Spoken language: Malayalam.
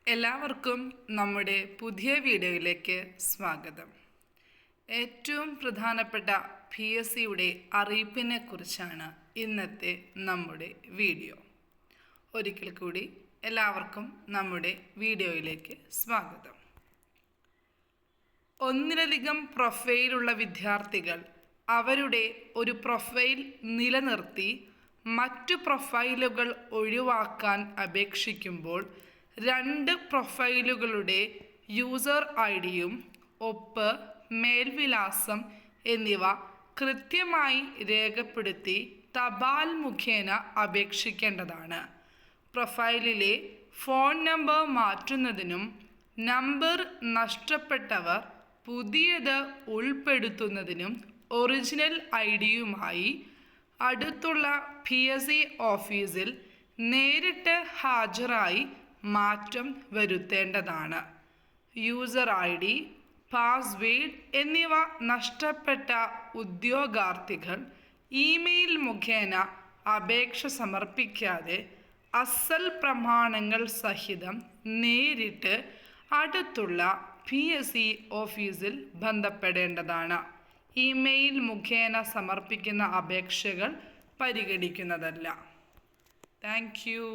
എല്ലാവർക്കും നമ്മുടെ പുതിയ വീഡിയോയിലേക്ക് സ്വാഗതം. ഏറ്റവും പ്രധാനപ്പെട്ട PSCയുടെ അറിയിപ്പിനെ കുറിച്ചാണ് ഇന്നത്തെ നമ്മുടെ വീഡിയോ. ഒരിക്കൽ കൂടി എല്ലാവർക്കും നമ്മുടെ വീഡിയോയിലേക്ക് സ്വാഗതം. ഒന്നിലധികം പ്രൊഫൈലുള്ള വിദ്യാർത്ഥികൾ അവരുടെ ഒരു പ്രൊഫൈൽ നിലനിർത്തി മറ്റു പ്രൊഫൈലുകൾ ഒഴിവാക്കാൻ അപേക്ഷിക്കുമ്പോൾ രണ്ട് പ്രൊഫൈലുകളുടെ യൂസർ ID-യും ഒപ്പ്, മേൽവിലാസം എന്നിവ കൃത്യമായി രേഖപ്പെടുത്തി തപാൽ മുഖേന അപേക്ഷിക്കേണ്ടതാണ്. പ്രൊഫൈലിലെ ഫോൺ നമ്പർ മാറ്റുന്നതിനും നമ്പർ നഷ്ടപ്പെട്ടവർ പുതിയത് ഉൾപ്പെടുത്തുന്നതിനും ഒറിജിനൽ ID-യുമായി അടുത്തുള്ള PSC ഓഫീസിൽ നേരിട്ട് ഹാജരായി മാറ്റം വരുത്തേണ്ടതാണ്. യൂസർ ID, പാസ്വേഡ് എന്നിവ നഷ്ടപ്പെട്ട ഉദ്യോഗാർത്ഥികൾ ഇമെയിൽ മുഖേന അപേക്ഷ സമർപ്പിക്കാതെ അസൽ പ്രമാണങ്ങൾ സഹിതം നേരിട്ട് അടുത്തുള്ള PSC ഓഫീസിൽ ബന്ധപ്പെടേണ്ടതാണ്. ഇമെയിൽ മുഖേന സമർപ്പിക്കുന്ന അപേക്ഷകൾ പരിഗണിക്കുന്നതല്ല. Thank you.